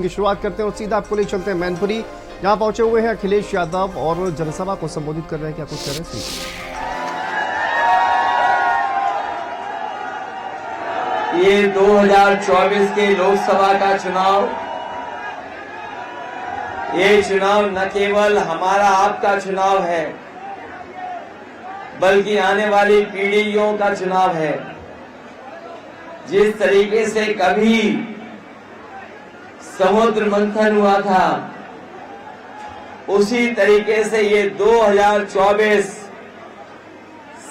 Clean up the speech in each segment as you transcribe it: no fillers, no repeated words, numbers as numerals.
की शुरुआत करते हैं और सीधा आपको ले चलते हैं मैनपुरी, जहां पहुंचे हुए हैं अखिलेश यादव और जनसभा को संबोधित कर रहे हैं। क्या कुछ कर रहे हैं? ये 2024 के लोकसभा का चुनाव, ये चुनाव न केवल हमारा आपका चुनाव है, बल्कि आने वाली पीढ़ियों का चुनाव है। जिस तरीके से कभी समुद्र मंथन हुआ था, उसी तरीके से ये 2024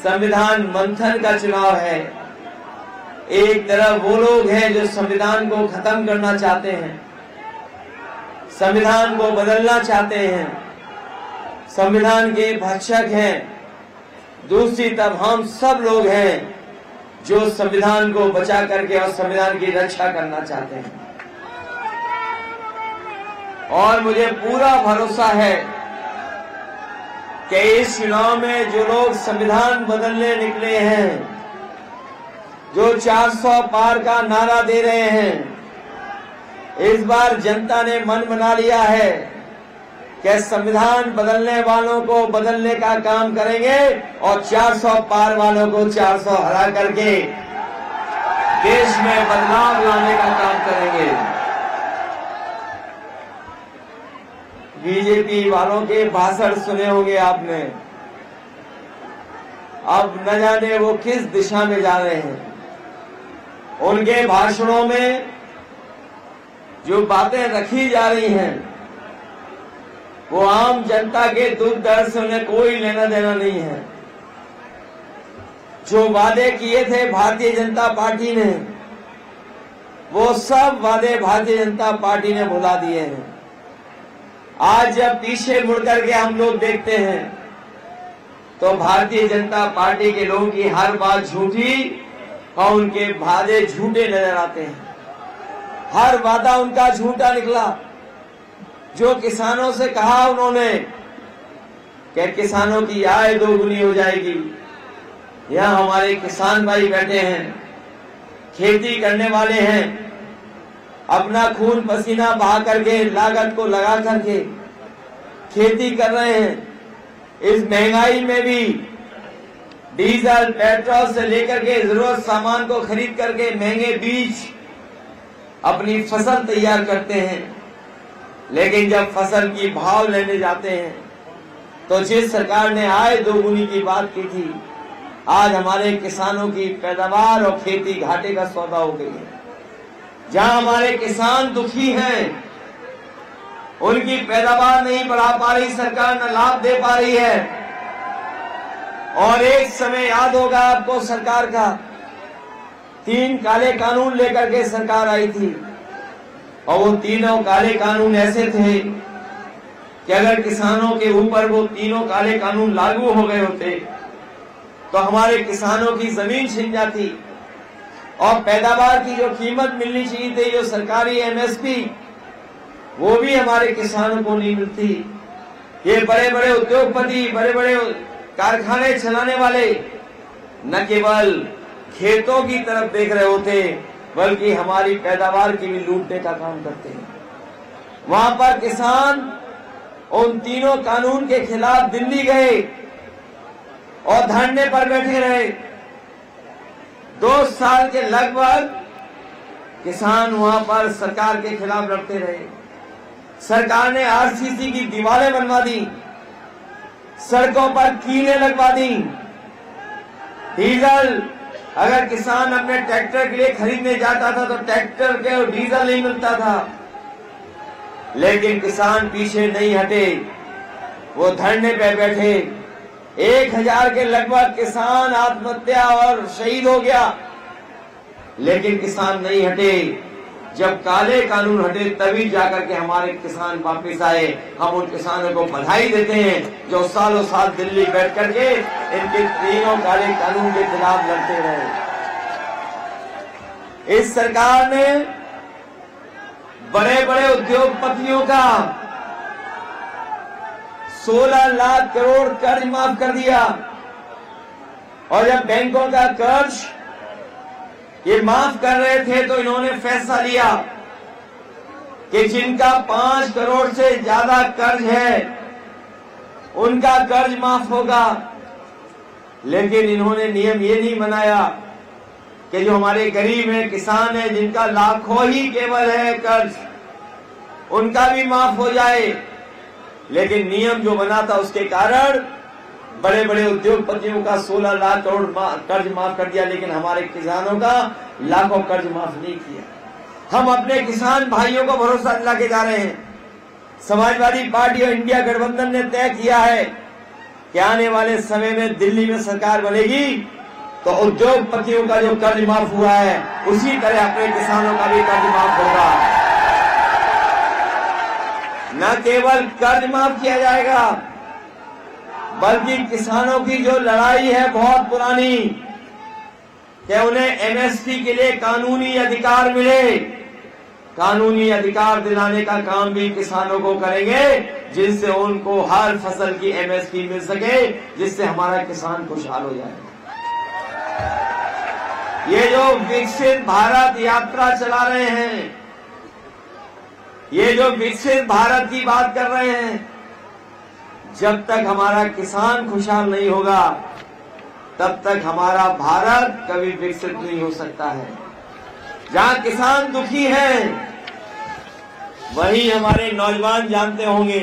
संविधान मंथन का चुनाव है। एक तरफ वो लोग हैं जो संविधान को खत्म करना चाहते हैं, संविधान को बदलना चाहते हैं, संविधान के भक्षक हैं। दूसरी तरफ हम सब लोग हैं जो संविधान को बचा करके और संविधान की रक्षा करना चाहते हैं। और मुझे पूरा भरोसा है कि इस चुनाव में जो लोग संविधान बदलने निकले हैं, जो 400 पार का नारा दे रहे हैं, इस बार जनता ने मन बना लिया है कि संविधान बदलने वालों को बदलने का काम करेंगे और 400 पार वालों को 400 हरा करके देश में बदलाव लाने का काम करेंगे। बीजेपी वालों के भाषण सुने होंगे आपने, अब न जाने वो किस दिशा में जा रहे हैं। उनके भाषणों में जो बातें रखी जा रही हैं, वो आम जनता के दुख दर्द से उन्हें कोई लेना देना नहीं है। जो वादे किए थे भारतीय जनता पार्टी ने, वो सब वादे भारतीय जनता पार्टी ने भुला दिए हैं। आज जब पीछे मुड़ करके हम लोग देखते हैं तो भारतीय जनता पार्टी के लोगों की हर बात झूठी और उनके वादे झूठे नजर आते हैं। हर वादा उनका झूठा निकला। जो किसानों से कहा उन्होंने कि किसानों की आय दोगुनी हो जाएगी, यहाँ हमारे किसान भाई बैठे हैं, खेती करने वाले हैं, अपना खून पसीना बहा करके लागत को लगा करके खेती कर रहे हैं। इस महंगाई में भी डीजल पेट्रोल से लेकर के जरूरत सामान को खरीद करके महंगे बीज अपनी फसल तैयार करते हैं। लेकिन जब फसल की भाव लेने जाते हैं तो जिस सरकार ने आय दोगुनी की बात की थी, आज हमारे किसानों की पैदावार और खेती घाटे का सौदा हो गई है। जहां हमारे किसान दुखी हैं, उनकी पैदावार नहीं बढ़ा पा रही सरकार, न लाभ दे पा रही है। और एक समय याद होगा आपको, सरकार का 3 काले कानून लेकर के सरकार आई थी, और वो तीनों काले कानून ऐसे थे कि अगर किसानों के ऊपर वो तीनों काले कानून लागू हो गए होते तो हमारे किसानों की जमीन छिन जाती और पैदावार की जो कीमत मिलनी चाहिए थी, जो सरकारी एमएसपी, वो भी हमारे किसानों को नहीं मिलती। ये बड़े बड़े उद्योगपति, बड़े बड़े कारखाने चलाने वाले न केवल खेतों की तरफ देख रहे होते, बल्कि हमारी पैदावार की भी लूटने का काम करते हैं। वहां पर किसान उन तीनों कानून के खिलाफ दिल्ली गए और धरने पर बैठे रहे। 2 साल के लगभग किसान वहां पर सरकार के खिलाफ लड़ते रहे। सरकार ने आरसीसी की दीवारें बनवा दी, सड़कों पर कीलें लगवा दी। डीजल, अगर किसान अपने ट्रैक्टर के लिए खरीदने जाता था तो ट्रैक्टर के डीजल नहीं मिलता था। लेकिन किसान पीछे नहीं हटे, वो धरने पे बैठे। 1000 के लगभग किसान आत्महत्या और शहीद हो गया, लेकिन किसान नहीं हटे। जब काले कानून हटे तभी जाकर के हमारे किसान वापस आए। हम उन किसानों को बधाई देते हैं जो सालों साल दिल्ली बैठ करके इनके तीनों काले कानून के खिलाफ लड़ते रहे। इस सरकार ने बड़े बड़े उद्योगपतियों का 16 लाख करोड़ कर्ज माफ कर दिया, और जब बैंकों का कर्ज ये माफ कर रहे थे तो इन्होंने फैसला लिया कि जिनका 5 करोड़ से ज्यादा कर्ज है उनका कर्ज माफ होगा, लेकिन इन्होंने नियम ये नहीं बनाया कि जो हमारे गरीब हैं, किसान हैं, जिनका लाखों ही केवल है कर्ज, उनका भी माफ हो जाए। लेकिन नियम जो बना था उसके कारण बड़े बड़े उद्योगपतियों का 16 लाख करोड़ कर्ज माफ कर दिया, लेकिन हमारे किसानों का लाखों कर्ज माफ नहीं किया। हम अपने किसान भाइयों को भरोसा दिला के जा रहे हैं। समाजवादी पार्टी और इंडिया गठबंधन ने तय किया है कि आने वाले समय में दिल्ली में सरकार बनेगी तो उद्योगपतियों का जो कर्ज माफ हुआ है उसी तरह अपने किसानों का भी कर्ज माफ होगा। न केवल कर्ज माफ किया जाएगा, बल्कि किसानों की जो लड़ाई है बहुत पुरानी कि उन्हें एमएसपी के लिए कानूनी अधिकार मिले, कानूनी अधिकार दिलाने का काम भी किसानों को करेंगे, जिससे उनको हर फसल की एमएसपी मिल सके, जिससे हमारा किसान खुशहाल हो जाए। ये जो विकसित भारत यात्रा चला रहे हैं, ये जो विकसित भारत की बात कर रहे हैं, जब तक हमारा किसान खुशहाल नहीं होगा तब तक हमारा भारत कभी विकसित नहीं हो सकता है। जहां किसान दुखी हैं, वहीं हमारे नौजवान जानते होंगे,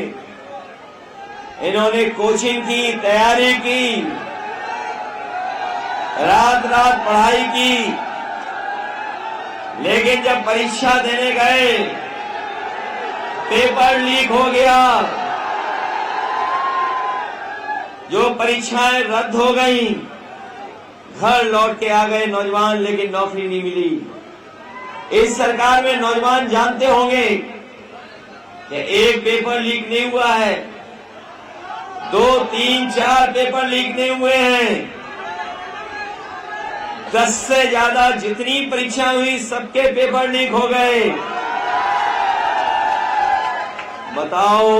इन्होंने कोचिंग की, तैयारी की, रात रात पढ़ाई की, लेकिन जब परीक्षा देने गए पेपर लीक हो गया, जो परीक्षाएं रद्द हो गई, घर लौट के आ गए नौजवान, लेकिन नौकरी नहीं मिली। इस सरकार में नौजवान जानते होंगे कि एक पेपर लीक नहीं हुआ है, 2, 3, 4 पेपर लीक नहीं हुए हैं। 10 से ज्यादा जितनी परीक्षा हुई सबके पेपर लीक हो गए। बताओ,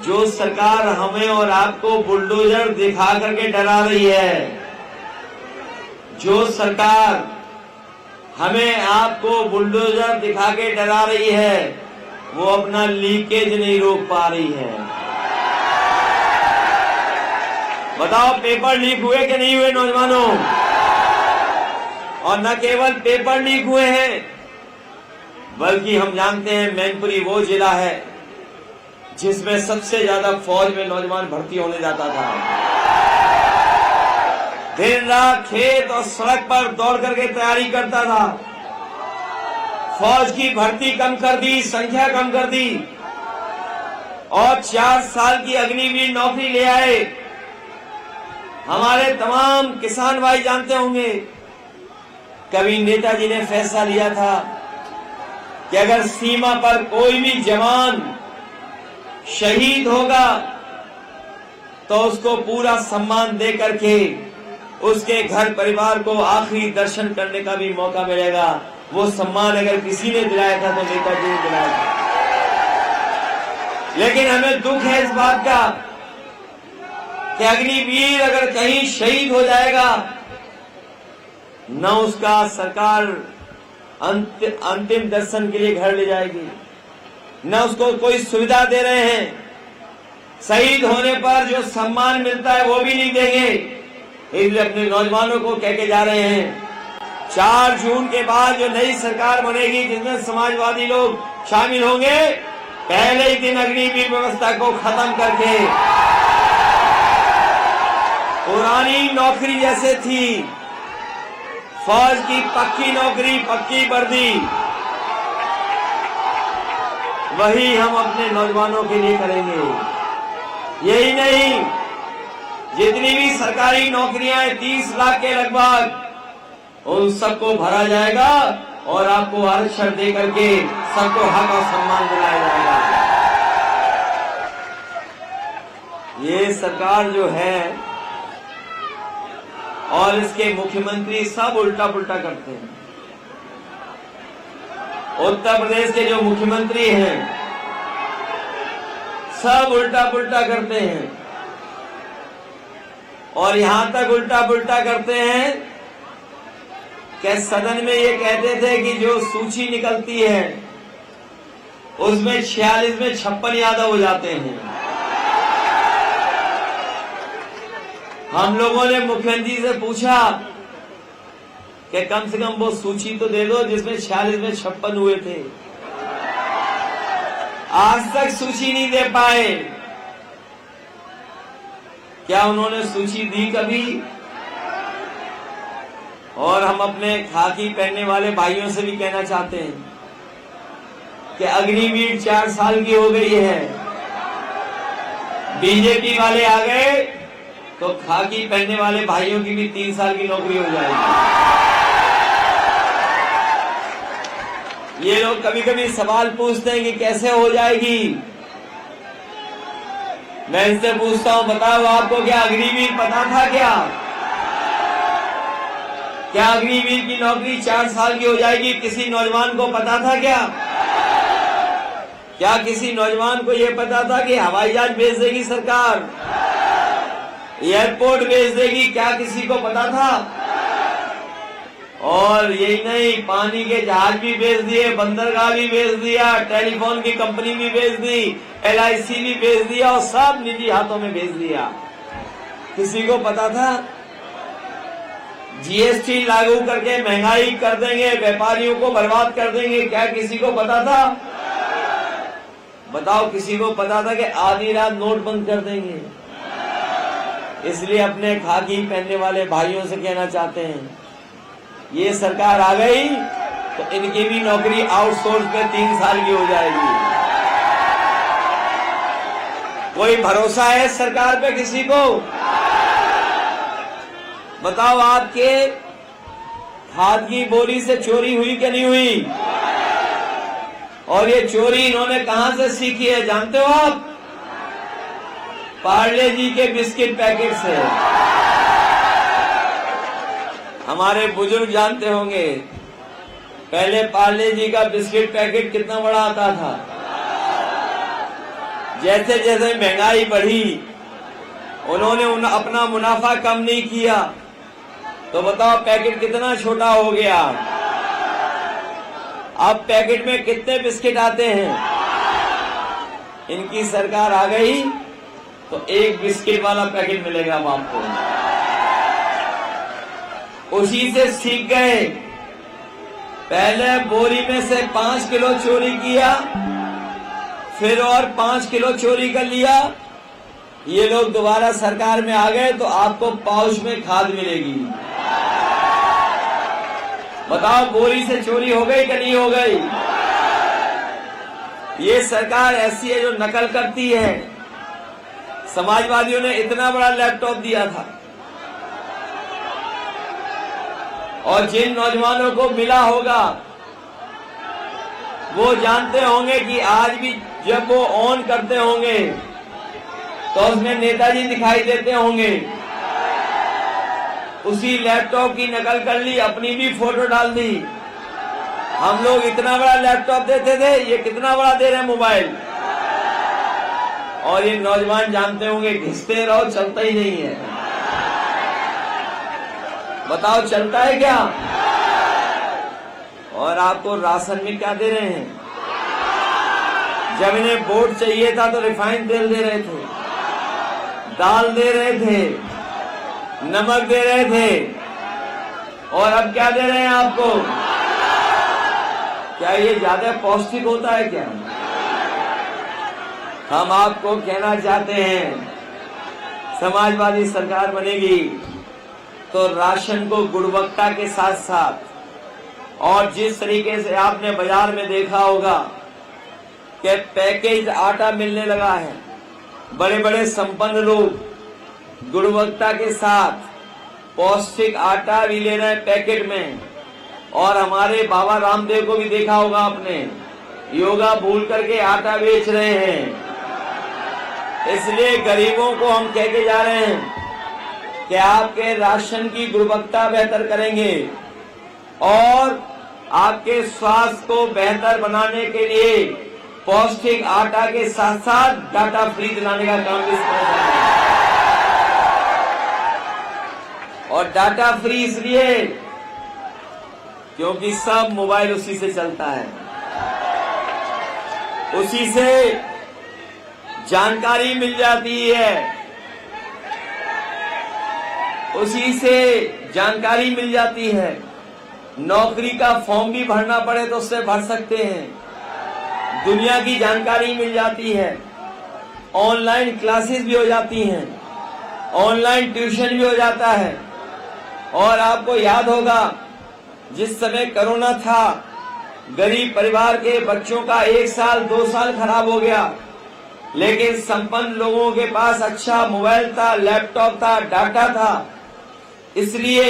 जो सरकार हमें और आपको बुलडोजर दिखा करके डरा रही है, जो सरकार हमें आपको बुलडोजर दिखा के डरा रही है, वो अपना लीकेज नहीं रोक पा रही है। बताओ, पेपर लीक हुए कि नहीं हुए नौजवानों? और न केवल पेपर लीक हुए हैं, बल्कि हम जानते हैं मैनपुरी वो जिला है जिसमें सबसे ज्यादा फौज में नौजवान भर्ती होने जाता था। दिन रात खेत और सड़क पर दौड़ करके तैयारी करता था। फौज की भर्ती कम कर दी, संख्या कम कर दी, और 4 साल की अग्निवीर नौकरी ले आए। हमारे तमाम किसान भाई जानते होंगे, कभी नेताजी ने फैसला लिया था कि अगर सीमा पर कोई भी जवान शहीद होगा तो उसको पूरा सम्मान दे करके उसके घर परिवार को आखिरी दर्शन करने का भी मौका मिलेगा। वो सम्मान अगर किसी ने दिलाया था तो नेताजी ने दिलाया था। लेकिन हमें दुख है इस बात का कि अग्निवीर अगर कहीं शहीद हो जाएगा, न उसका सरकार अंतिम दर्शन के लिए घर ले जाएगी, न उसको कोई सुविधा दे रहे हैं। शहीद होने पर जो सम्मान मिलता है वो भी नहीं देंगे। इसलिए अपने नौजवानों को कह के जा रहे हैं, 4 जून के बाद जो नई सरकार बनेगी जिसमें समाजवादी लोग शामिल होंगे, पहले ही दिन अग्निवीर व्यवस्था को खत्म करके पुरानी नौकरी जैसे थी, फौज की पक्की नौकरी, पक्की वर्दी, वही हम अपने नौजवानों के लिए करेंगे। यही नहीं, जितनी भी सरकारी नौकरियां हैं 30 लाख के लगभग, उन सबको भरा जाएगा और आपको आरक्षण दे करके सबको हक और सम्मान दिलाया जाएगा। ये सरकार जो है और इसके मुख्यमंत्री सब उल्टा पुल्टा करते हैं। उत्तर प्रदेश के जो मुख्यमंत्री हैं सब उल्टा पुल्टा करते हैं, और यहां तक उल्टा पुल्टा करते हैं कि सदन में ये कहते थे कि जो सूची निकलती है उसमें 46 में 56 यादव हो जाते हैं। हम लोगों ने मुख्यमंत्री से पूछा कि कम से कम वो सूची तो दे दो जिसमें 46 में 56 हुए थे। आज तक सूची नहीं दे पाए। क्या उन्होंने सूची दी कभी? और हम अपने खाकी पहनने वाले भाइयों से भी कहना चाहते हैं कि अग्निवीर 4 साल की हो गई है। बीजेपी वाले आ गए तो खाकी पहनने वाले भाइयों की भी 3 साल की नौकरी हो जाएगी। ये लोग कभी कभी सवाल पूछते हैं कि कैसे हो जाएगी। मैं इनसे पूछता हूं, बताओ आपको क्या अग्निवीर पता था क्या? क्या अग्निवीर की नौकरी 4 साल की हो जाएगी किसी नौजवान को पता था क्या? क्या किसी नौजवान को यह पता था कि हवाई जहाज भेज देगी सरकार, एयरपोर्ट भेज देगी? क्या किसी को पता था? और यही नहीं, पानी के जहाज भी भेज दिए, बंदरगाह भी भेज दिया, टेलीफोन की कंपनी भी भेज दी, LIC भी भेज दिया और सब निजी हाथों में भेज दिया। किसी को पता था? GST लागू करके महंगाई कर देंगे, व्यापारियों को बर्बाद कर देंगे, क्या किसी को पता था? बताओ, किसी को पता था कि आधी रात नोट बंद कर देंगे? इसलिए अपने खाकी पहनने वाले भाइयों से कहना चाहते हैं, ये सरकार आ गई तो इनकी भी नौकरी आउटसोर्स पे 3 साल की हो जाएगी। कोई भरोसा है सरकार पे किसी को? बताओ, आपके खाद की बोरी से चोरी हुई कि नहीं हुई? और ये चोरी इन्होंने कहां से सीखी है जानते हो आप? पार्ले जी के बिस्किट पैकेट से। हमारे बुजुर्ग जानते होंगे, पहले पार्ले जी का बिस्किट पैकेट कितना बड़ा आता था। जैसे जैसे महंगाई बढ़ी, उन्होंने अपना मुनाफा कम नहीं किया, तो बताओ पैकेट कितना छोटा हो गया। अब पैकेट में कितने बिस्किट आते हैं? इनकी सरकार आ गई तो 1 बिस्किट वाला पैकेट मिलेगा अब आपको। उसी से सीख गए। पहले बोरी में से 5 किलो चोरी किया, फिर और 5 किलो चोरी कर लिया। ये लोग दोबारा सरकार में आ गए तो आपको पाउच में खाद मिलेगी। बताओ, बोरी से चोरी हो गई कि नहीं हो गई? ये सरकार ऐसी है जो नकल करती है। समाजवादियों ने इतना बड़ा लैपटॉप दिया था और जिन नौजवानों को मिला होगा वो जानते होंगे कि आज भी जब वो ऑन करते होंगे तो उसमें नेताजी दिखाई देते होंगे। उसी लैपटॉप की नकल कर ली, अपनी भी फोटो डाल दी। हम लोग इतना बड़ा लैपटॉप देते थे, ये कितना बड़ा दे रहे हैं मोबाइल। और ये नौजवान जानते होंगे घिसते रहो, चलता ही नहीं है। बताओ, चलता है क्या? और आपको राशन में क्या दे रहे हैं? जब इन्हें वोट चाहिए था तो रिफाइंड तेल दे रहे थे, दाल दे रहे थे, नमक दे रहे थे, और अब क्या दे रहे हैं आपको? क्या ये ज्यादा पौष्टिक होता है क्या? हम आपको कहना चाहते हैं, समाजवादी सरकार बनेगी तो राशन को गुणवत्ता के साथ साथ, और जिस तरीके से आपने बाजार में देखा होगा कि पैकेज आटा मिलने लगा है, बड़े बड़े संपन्न लोग गुणवत्ता के साथ पौष्टिक आटा भी ले रहे हैं पैकेट में। और हमारे बाबा रामदेव को भी देखा होगा आपने, योगा भूल करके आटा बेच रहे हैं। इसलिए गरीबों को हम कह के जा रहे हैं कि आपके राशन की गुणवत्ता बेहतर करेंगे और आपके स्वास्थ्य को बेहतर बनाने के लिए पौष्टिक आटा के साथ साथ डाटा फ्री दिलाने का काम भी करेंगे। और डाटा फ्री इसलिए क्योंकि सब मोबाइल उसी से चलता है। उसी से जानकारी मिल जाती है, उसी से जानकारी मिल जाती है। नौकरी का फॉर्म भी भरना पड़े तो उससे भर सकते हैं। दुनिया की जानकारी मिल जाती है, ऑनलाइन क्लासेस भी हो जाती हैं, ऑनलाइन ट्यूशन भी हो जाता है। और आपको याद होगा जिस समय कोरोना था, गरीब परिवार के बच्चों का 1 साल 2 साल खराब हो गया, लेकिन संपन्न लोगों के पास अच्छा मोबाइल था, लैपटॉप था, डाटा था, इसलिए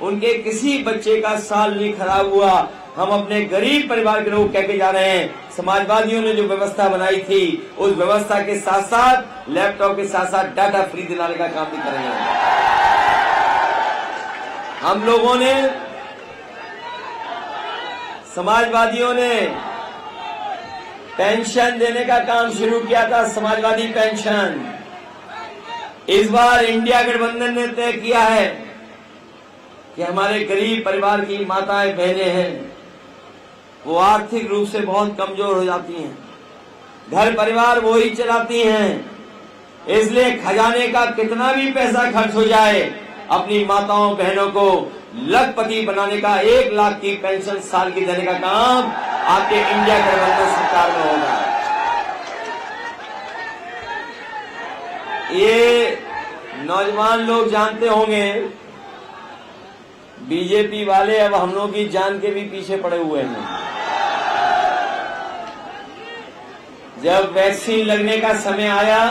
उनके किसी बच्चे का साल नहीं खराब हुआ। हम अपने गरीब परिवार के लोग कह के जा रहे हैं, समाजवादियों ने जो व्यवस्था बनाई थी उस व्यवस्था के साथ साथ लैपटॉप के साथ साथ डाटा फ्री दिलाने का काम भी करेंगे। हम लोगों ने, समाजवादियों ने पेंशन देने का काम शुरू किया था, समाजवादी पेंशन। इस बार इंडिया गठबंधन ने तय किया है कि हमारे गरीब परिवार की माताएं बहनें हैं, वो आर्थिक रूप से बहुत कमजोर हो जाती हैं, घर परिवार वो ही चलाती हैं, इसलिए खजाने का कितना भी पैसा खर्च हो जाए, अपनी माताओं बहनों को लखपति बनाने का 1 लाख की पेंशन साल की देने का काम आपके इंडिया गठबंधन सरकार में होगा। ये नौजवान लोग जानते होंगे, बीजेपी वाले अब हम लोग की जान के भी पीछे पड़े हुए हैं। जब वैक्सीन लगने का समय आया,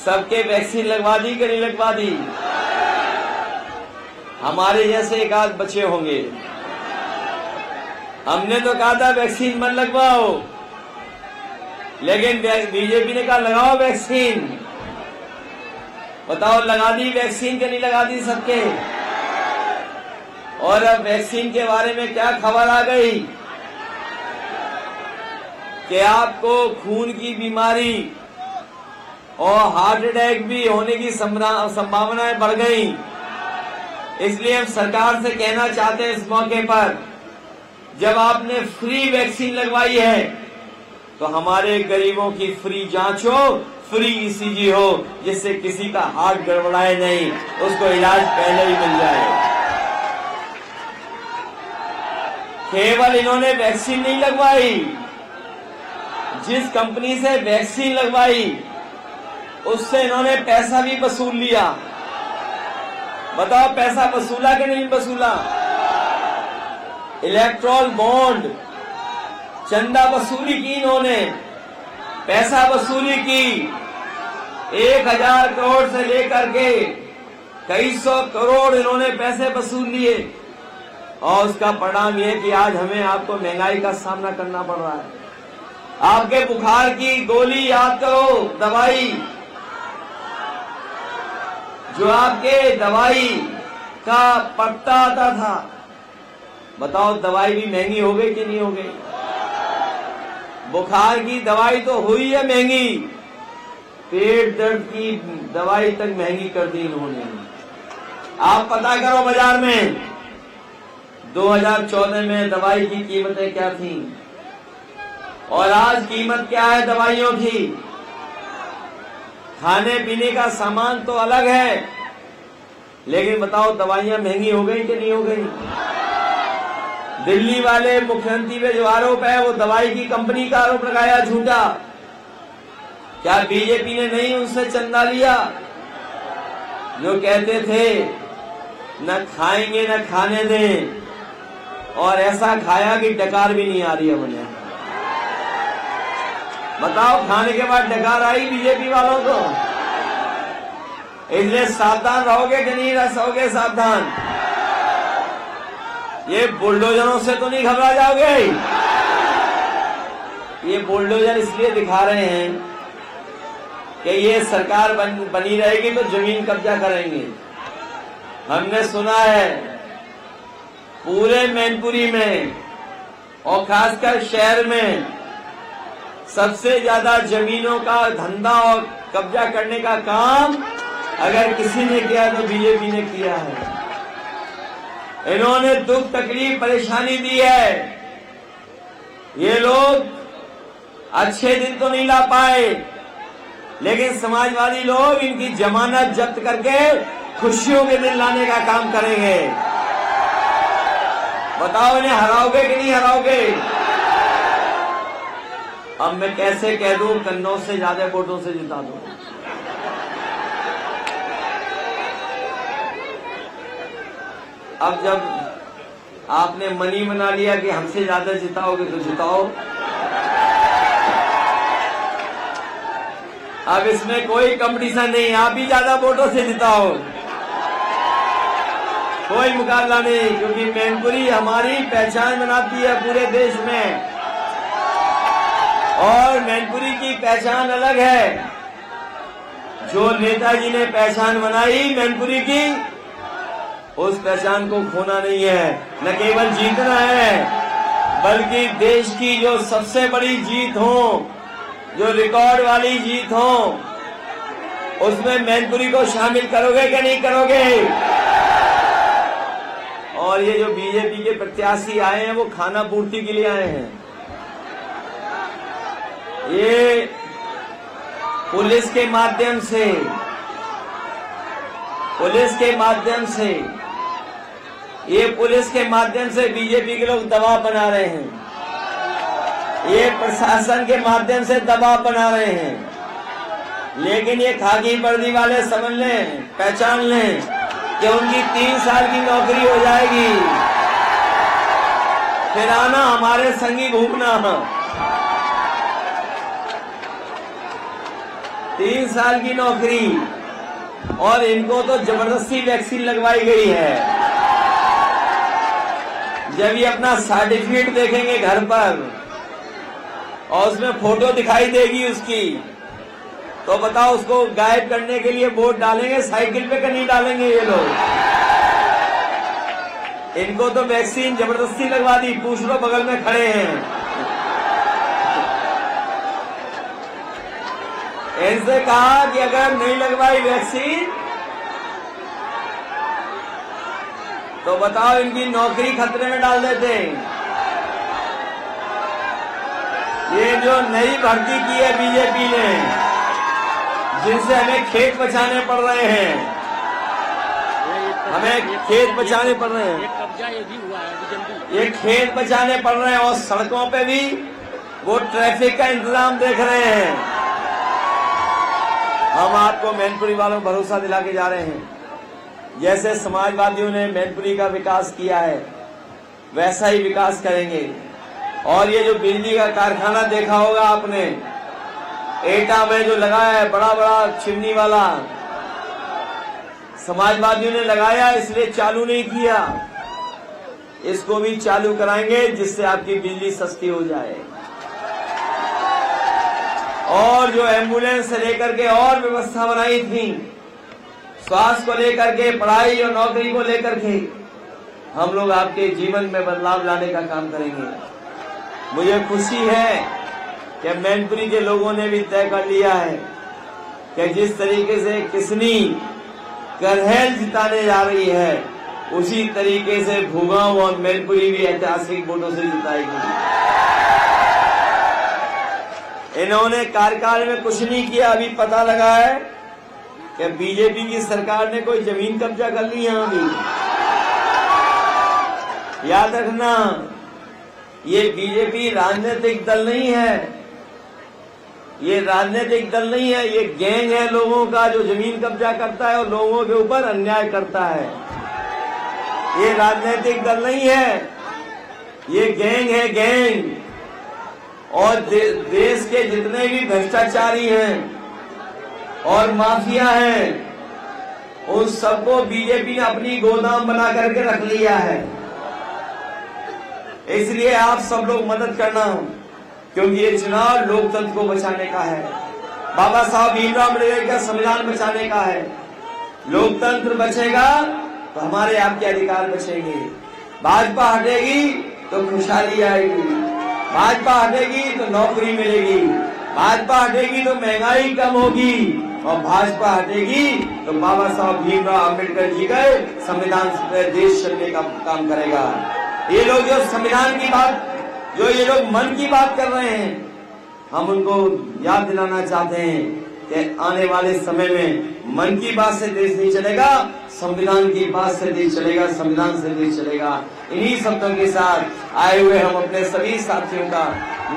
सबके वैक्सीन लगवा दी कि नहीं लगवा दी? हमारे जैसे एक आध बच्चे होंगे। हमने तो कहा था वैक्सीन मत लगवाओ, लेकिन बीजेपी ने कहा लगाओ वैक्सीन। बताओ लगा दी वैक्सीन कि नहीं लगा दी सबके? और अब वैक्सीन के बारे में क्या खबर आ गई कि आपको खून की बीमारी और हार्ट अटैक भी होने की संभावनाएं बढ़ गई। इसलिए हम सरकार से कहना चाहते हैं इस मौके पर, जब आपने फ्री वैक्सीन लगवाई है तो हमारे गरीबों की फ्री जांच हो, फ्री ईसीजी हो, जिससे किसी का हार्ट गड़बड़ाए नहीं, उसको इलाज पहले ही मिल जाए। केवल इन्होंने वैक्सीन नहीं लगवाई, जिस कंपनी से वैक्सीन लगवाई उससे इन्होंने पैसा भी वसूल लिया। बताओ पैसा वसूला कि नहीं वसूला? इलेक्ट्रॉल बॉन्ड, चंदा वसूली की इन्होंने, पैसा वसूली की। 1000 करोड़ से लेकर के कई सौ करोड़ इन्होंने पैसे वसूल लिए, और उसका परिणाम यह कि आज हमें आपको महंगाई का सामना करना पड़ रहा है। आपके बुखार की गोली याद करो, दवाई, जो आपके दवाई का पत्ता आता था, बताओ दवाई भी महंगी हो गई कि नहीं हो गई? बुखार की दवाई तो हुई है महंगी, पेट दर्द की दवाई तक महंगी कर दी इन्होंने। आप पता करो बाजार में 2014 में दवाई की कीमतें क्या थी और आज कीमत क्या है दवाइयों की। खाने पीने का सामान तो अलग है, लेकिन बताओ दवाइयां महंगी हो गई कि नहीं हो गई? दिल्ली वाले मुख्यमंत्री पे जो आरोप है वो दवाई की कंपनी का आरोप लगाया झूठा। क्या बीजेपी ने नहीं उनसे चंदा लिया? जो कहते थे न खाएंगे न खाने दें, और ऐसा खाया कि डकार भी नहीं आ रही है मुझे। बताओ खाने के बाद डकार आई बीजेपी वालों को? इसलिए सावधान रहोगे कि नहीं रहोगे? सावधान। ये बुलडोजरों से तो नहीं घबरा जाओगे? ये बुलडोजर इसलिए दिखा रहे हैं कि ये सरकार बनी रहेगी तो जमीन कब्जा करेंगे। हमने सुना है पूरे मैनपुरी में और खासकर शहर में सबसे ज्यादा जमीनों का धंधा और कब्जा करने का काम अगर किसी ने किया तो बीजेपी ने किया है। इन्होंने दुख तकलीफ परेशानी दी है। ये लोग अच्छे दिन तो नहीं ला पाए, लेकिन समाजवादी लोग इनकी जमानत जब्त करके खुशियों के दिन लाने का काम करेंगे। बताओ इन्हें हराओगे कि नहीं हराओगे? अब मैं कैसे कह दूं कन्नौज से ज्यादा वोटों से जिता दूं? अब जब आपने मनी बना लिया कि हमसे ज्यादा जिताओगे तो जिताओ। अब इसमें कोई कंपटीशन नहीं, आप ही ज्यादा वोटों से जिताओ, कोई मुकाबला नहीं, क्योंकि मैनपुरी हमारी पहचान बनाती है पूरे देश में और मैनपुरी की पहचान अलग है। जो नेताजी ने पहचान बनाई मैनपुरी की, उस पहचान को खोना नहीं है, न केवल जीतना है बल्कि देश की जो सबसे बड़ी जीत हो, जो रिकॉर्ड वाली जीत हो, उसमें मैनपुरी को शामिल करोगे कि नहीं करोगे? और ये जो बीजेपी के प्रत्याशी आए हैं वो खाना पूर्ति के लिए आए हैं। ये पुलिस के माध्यम से बीजेपी के लोग दबाव बना रहे हैं, ये प्रशासन के माध्यम से दबाव बना रहे हैं। लेकिन ये खाकी वर्दी वाले समझ लें, पहचान लें कि उनकी 3 साल की नौकरी हो जाएगी, फिर आना हमारे संगी घूमना। 3 साल की नौकरी, और इनको तो जबरदस्ती वैक्सीन लगवाई गई है। जब ये अपना सर्टिफिकेट देखेंगे घर पर और उसमें फोटो दिखाई देगी उसकी, तो बताओ उसको गायब करने के लिए वोट डालेंगे साइकिल पे कि नहीं डालेंगे ये लोग? इनको तो वैक्सीन जबरदस्ती लगवा दी, पूछ लो बगल में खड़े हैं। इनसे कहा कि अगर नहीं लगवाई वैक्सीन तो बताओ इनकी नौकरी खतरे में डाल देते। ये जो नई भर्ती की है बीजेपी ने, जिनसे हमें खेत बचाने पड़ रहे हैं, ये खेत बचाने पड़ रहे हैं और सड़कों पे भी वो ट्रैफिक का इंतजाम देख रहे हैं। हम आपको मैनपुरी वालों को भरोसा दिला के जा रहे हैं, जैसे समाजवादियों ने मैनपुरी का विकास किया है वैसा ही विकास करेंगे। और ये जो बिजली का कारखाना देखा होगा आपने, एटा में जो लगाया है बड़ा बड़ा चिमनी वाला, समाजवादियों ने लगाया इसलिए चालू नहीं किया, इसको भी चालू कराएंगे जिससे आपकी बिजली सस्ती हो जाए। और जो एम्बुलेंस से लेकर के और व्यवस्था बनाई थी, स्वास्थ्य को लेकर के, पढ़ाई और नौकरी को लेकर के, हम लोग आपके जीवन में बदलाव लाने का काम करेंगे। मुझे खुशी है कि मैनपुरी के लोगों ने भी तय कर लिया है कि जिस तरीके से किसनी करहैल जिताने जा रही है, उसी तरीके से भूगांव और मैनपुरी भी ऐतिहासिक वोटों से जिताएगी। इन्होंने कार्यकाल में कुछ नहीं किया, अभी पता लगा है कि बीजेपी की सरकार ने कोई जमीन कब्जा कर ली यहां भी। याद रखना, ये बीजेपी राजनीतिक दल नहीं है, ये राजनीतिक दल नहीं है, ये गैंग है लोगों का जो जमीन कब्जा करता है और लोगों के ऊपर अन्याय करता है। ये राजनीतिक दल नहीं है, ये गैंग है, गैंग। और देश के जितने भी भ्रष्टाचारी हैं और माफिया हैं, उन सबको बीजेपी ने अपनी गोदाम बना करके रख लिया है। इसलिए आप सब लोग मदद करना, क्योंकि ये चुनाव लोकतंत्र को बचाने का है, बाबा साहब भीमराव अम्बेडकर का संविधान बचाने का है। लोकतंत्र बचेगा तो हमारे आपके अधिकार बचेंगे। भाजपा हटेगी तो खुशहाली आएगी, भाजपा हटेगी तो नौकरी मिलेगी, भाजपा हटेगी तो महंगाई कम होगी, और भाजपा हटेगी तो बाबा साहब भीमराव अम्बेडकर जी का संविधान से देश चलने का काम करेगा। ये लोग जो संविधान की बात, जो ये लोग मन की बात कर रहे हैं, हम उनको याद दिलाना चाहते हैं कि आने वाले समय में मन की बात से देश नहीं चलेगा, संविधान की बात से देश चलेगा, संविधान से देश चलेगा। इन्हीं शब्दों के साथ आए हुए हम अपने सभी साथियों का,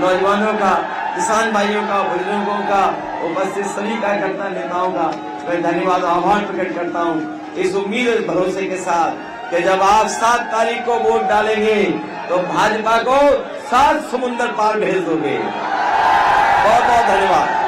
नौजवानों का, किसान भाइयों का, बुजुर्गों का, उपस्थित सभी कार्यकर्ता नेताओं का मैं धन्यवाद और आभार प्रकट करता हूँ, इस उम्मीद और भरोसे के साथ कि जब आप 7 तारीख को वोट डालेंगे तो भाजपा को 7 समुंदर पार भेज दोगे। बहुत बहुत धन्यवाद।